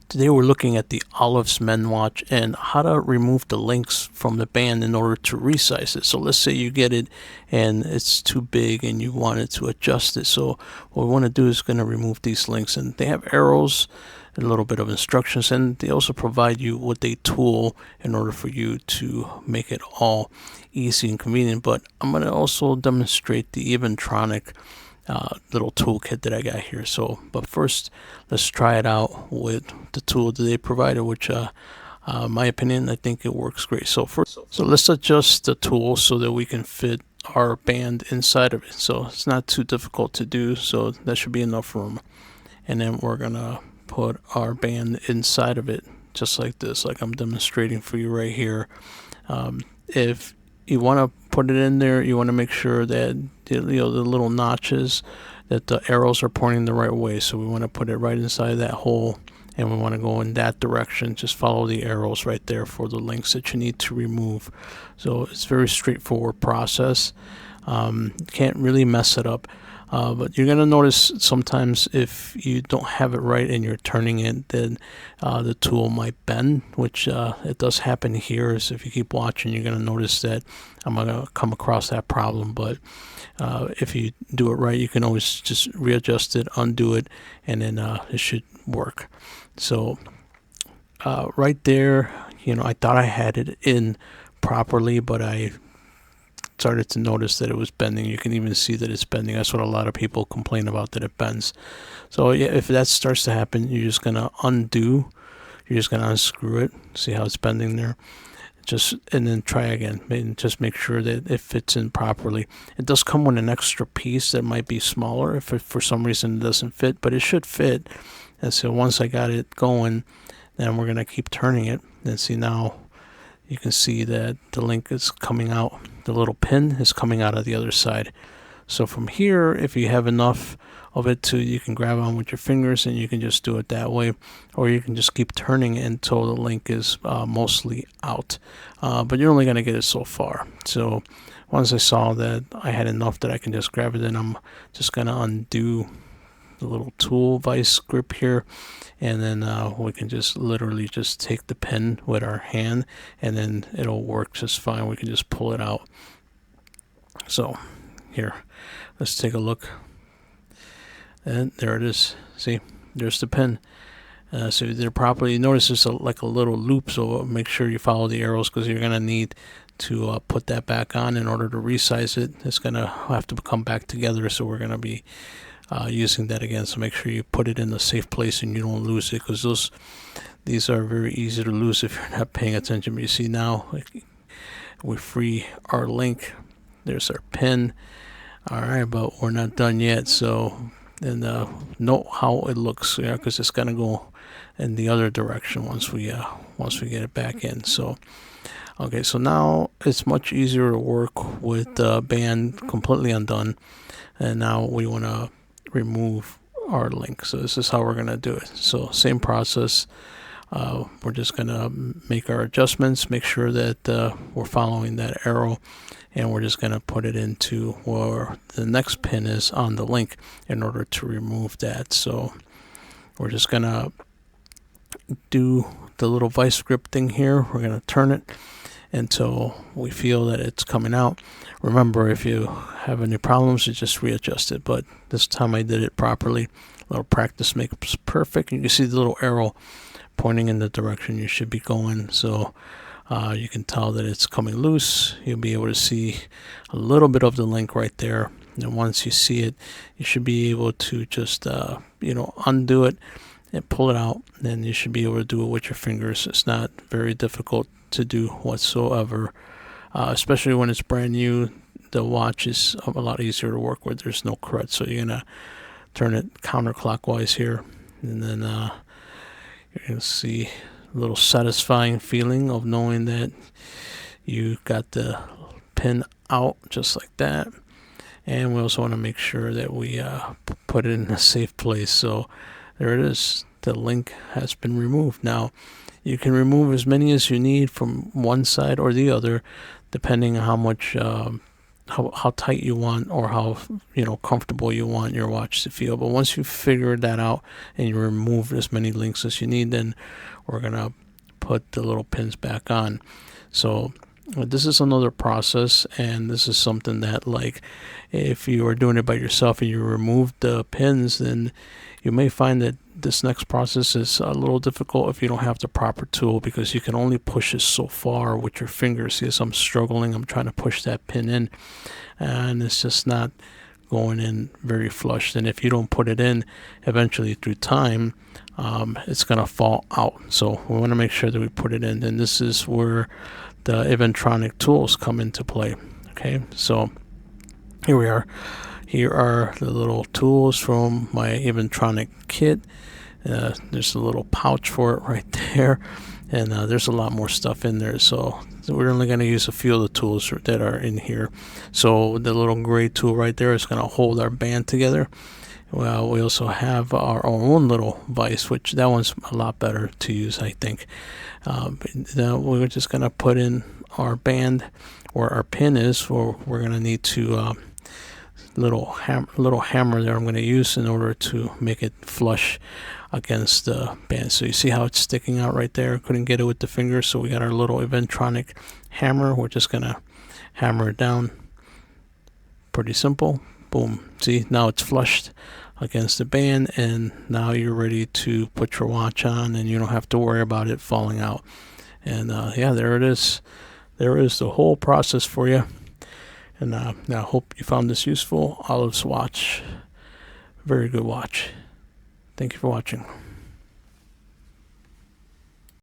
Today we're looking at the Olevs Men watch and how to remove the links from the band in order to resize it. So let's say you get it and it's too big and you wanted to adjust it. So what we want to do is going to remove these links, and they have arrows, a little bit of instructions, and they also provide you with a tool in order for you to make it all easy and convenient. But I'm going to also demonstrate the Eventronic little toolkit that I got here. So, but first, let's try it out with the tool that they provided, which, my opinion, I think it works great. So let's adjust the tool so that we can fit our band inside of it. So it's not too difficult to do. So that should be enough room. And then we're gonna put our band inside of it, just like this, like I'm demonstrating for you right here. If you want to put it in there, you want to make sure that the little notches, that the arrows are pointing the right way. So we want to put it right inside that hole, and we want to go in that direction. Just follow the arrows right there for the links that you need to remove. So it's a very straightforward process. You can't really mess it up. But you're going to notice sometimes if you don't have it right and you're turning it, then the tool might bend, which it does happen here. So if you keep watching, you're going to notice that I'm going to come across that problem. But if you do it right, you can always just readjust it, undo it, and then it should work. So right there, I thought I had it in properly, but I started to notice that it was bending. You can even see that it's bending. That's what a lot of people complain about, that it bends. So yeah, if that starts to happen, you're just gonna undo. You're just gonna unscrew it. See how it's bending there? And then try again. And just make sure that it fits in properly. It does come with an extra piece that might be smaller if it, for some reason it doesn't fit, but it should fit. And so once I got it going, then we're gonna keep turning it. And see, now you can see that the link is coming out. The little pin is coming out of the other side. So from here, if you have enough of it you can grab on with your fingers and you can just do it that way, or you can just keep turning it until the link is mostly out. But you're only going to get it so far. So once I saw that I had enough that I can just grab it, then I'm just going to undo the little tool vice grip here, and then we can just literally just take the pin with our hand, and then it'll work just fine. We can just pull it out. So here, let's take a look, and there it is. See, there's the pin. So you did it properly. Notice there's like a little loop, so make sure you follow the arrows, because you're gonna need to put that back on in order to resize it. It's gonna have to come back together, so we're gonna be using that again. So make sure you put it in a safe place and you don't lose it, because these are very easy to lose if you're not paying attention. But you see now, we free our link. There's our pin. All right, but we're not done yet. So then note how it looks, because it's gonna go in the other direction once we get it back in. So okay, so now it's much easier to work with the band completely undone, and now we want to remove our link. So this is how we're going to do it. So same process. We're just going to make our adjustments, make sure that we're following that arrow, and we're just going to put it into where the next pin is on the link in order to remove that. So we're just going to do the little vice grip thing here. We're going to turn it until we feel that it's coming out. Remember, if you have any problems, you just readjust it. But this time I did it properly. A little practice makes perfect. You can see the little arrow pointing in the direction you should be going. So you can tell that it's coming loose. You'll be able to see a little bit of the link right there. And once you see it, you should be able to just undo it and pull it out. Then you should be able to do it with your fingers. It's not very difficult to do whatsoever, especially when it's brand new. The watch is a lot easier to work with. There's no crud. So you're gonna turn it counterclockwise here, and then you're gonna see a little satisfying feeling of knowing that you got the pin out just like that. And we also want to make sure that we put it in a safe place. So there it is. The link has been removed. Now you can remove as many as you need from one side or the other, depending on how much how tight you want, or how comfortable you want your watch to feel. But once you figure that out and you remove as many links as you need, then we're gonna put the little pins back on. So this is another process, and this is something that, like, if you are doing it by yourself and you remove the pins, then you may find that this next process is a little difficult if you don't have the proper tool, because you can only push it so far with your fingers. See, as I'm struggling, I'm trying to push that pin in, and it's just not going in very flush. And if you don't put it in, eventually through time, it's gonna fall out. So we want to make sure that we put it in, and this is where the Eventronic tools come into play. Okay, so here we are. Here are the little tools from my Eventronic kit. There's a little pouch for it right there, and there's a lot more stuff in there. So we're only going to use a few of the tools that are in here. So the little gray tool right there is going to hold our band together. Well, we also have our own little vise, which that one's a lot better to use, I think. Now we're just going to put in our band where our pin is, or we're going to need to little hammer there I'm going to use in order to make it flush against the band. So you see how it's sticking out right there? Couldn't get it with the finger, so we got our little Eventronic hammer. We're just going to hammer it down. Pretty simple. Boom. See, now it's flushed against the band, and now you're ready to put your watch on, and you don't have to worry about it falling out. And yeah, there it is. There is the whole process for you. And I hope you found this useful. Olevs watch. Very good watch. Thank you for watching.